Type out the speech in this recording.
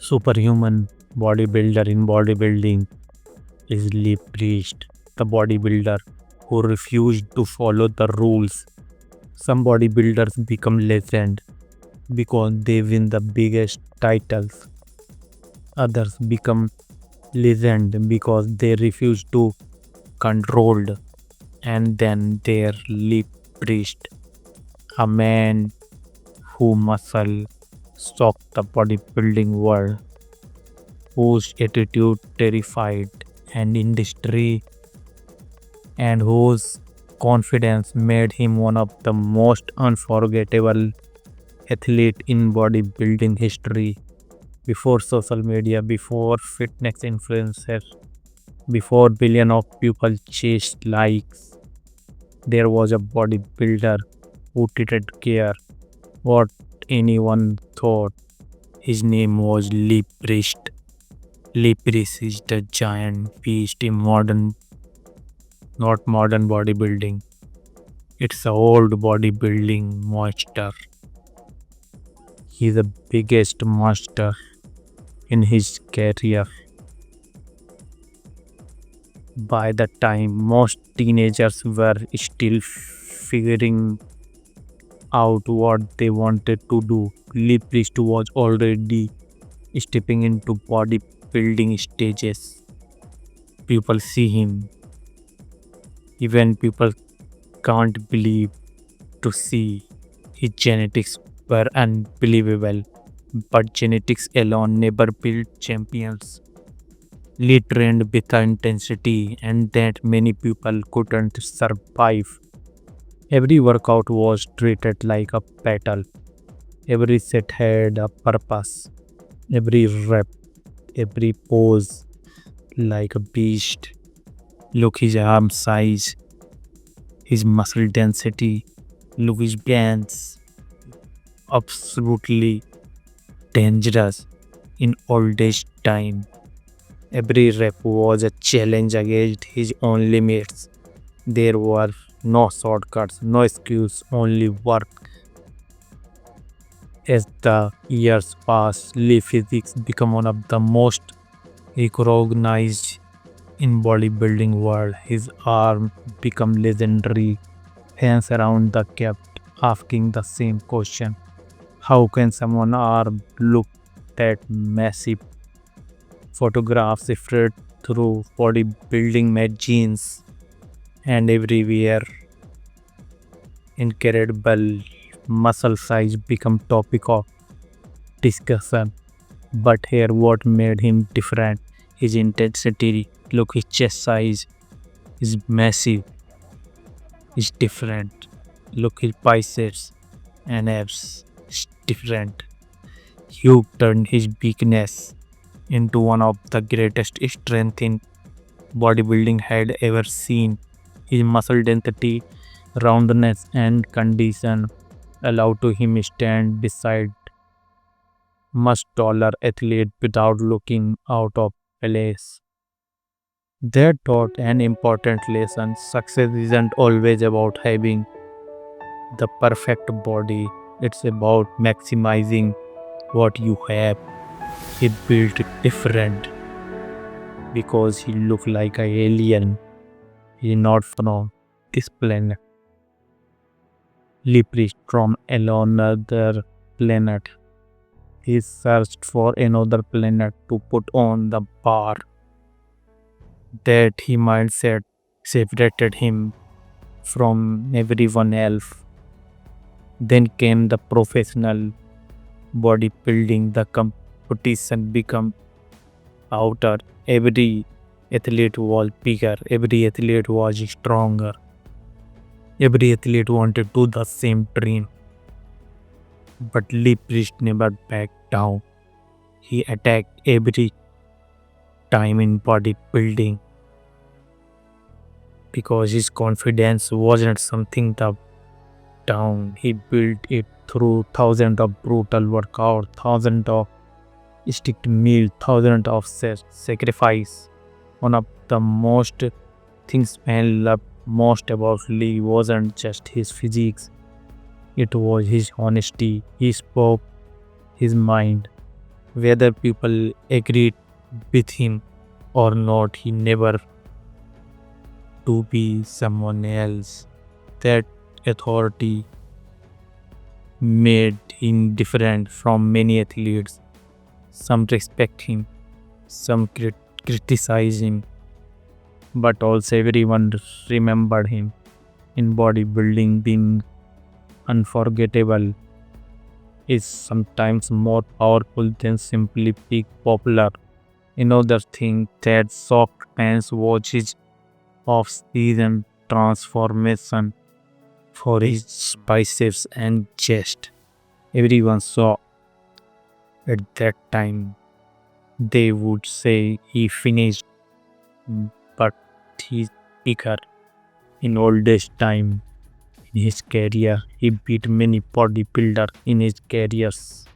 Superhuman bodybuilder in bodybuilding is Lee Priest, the bodybuilder who refused to follow the rules. Some bodybuilders become legend because they win the biggest titles. Others become legend because they refuse to controlled. And then there Lee Priest, a man who muscle shocked the bodybuilding world, whose attitude terrified an industry and whose confidence made him one of the most unforgettable athlete in bodybuilding history. Before social media, before fitness influencers, before billion of people chased likes, there was a bodybuilder who didn't care what anyone thought. His name was Lee Priest. Lee Priest is the giant beast in not modern bodybuilding. It's a old bodybuilding monster. He's the biggest monster in his career. By the time most teenagers were still figuring out what they wanted to do, Lee Priest was already stepping into bodybuilding stages. People see him, even people can't believe to see his genetics were unbelievable. But genetics alone never built champions. Lee trained with the intensity and that many people couldn't survive. Every workout was treated like a battle. Every set had a purpose. Every rep, every pose like a beast. Look his arm size, his muscle density, look his bands. Absolutely dangerous in oldest time. Every rep was a challenge against his own limits. There were no shortcuts, no excuse, only work. As the years passed, Lee physics became one of the most recognized in bodybuilding world. His arm became legendary. Fans around the kept asking the same question. How can someone arm look that massive? Photographs spread through bodybuilding magazines and everywhere. Incredible muscle size become topic of discussion. But here what made him different, his intensity. Look, his chest size is massive, is different. Look, his biceps and abs is different. Hugh turned his weakness into one of the greatest strength in bodybuilding had ever seen. His muscle density, roundness and condition allowed to him stand beside much taller athlete without looking out of place. That taught an important lesson. Success isn't always about having the perfect body. It's about maximizing what you have. He built it different because he looked like an alien. He's not from this planet. Lee Priest from another planet. He searched for another planet to put on the bar. That he mindset separated him from everyone else. Then came the professional bodybuilding. The competition became outer. Every athlete was bigger. Every athlete was stronger. Every athlete wanted to do the same dream. But Lee Priest never backed down. He attacked every time in bodybuilding because his confidence wasn't something the down. He built it through thousands of brutal workouts, thousands of strict meals, thousands of sacrifice. One of the most things men loved most about Lee wasn't just his physique, it was his honesty. He spoke his mind. Whether people agreed with him or not, he never to be someone else. That authority made him different from many athletes. Some respect him, some criticize him, but also everyone remembered him. In bodybuilding, being unforgettable is sometimes more powerful than simply being popular. Another thing that shocked fans was his off-season transformation for his biceps and chest. Everyone saw at that time. They would say he finished, but he's bigger. In oldest time in his career, he beat many bodybuilder in his careers.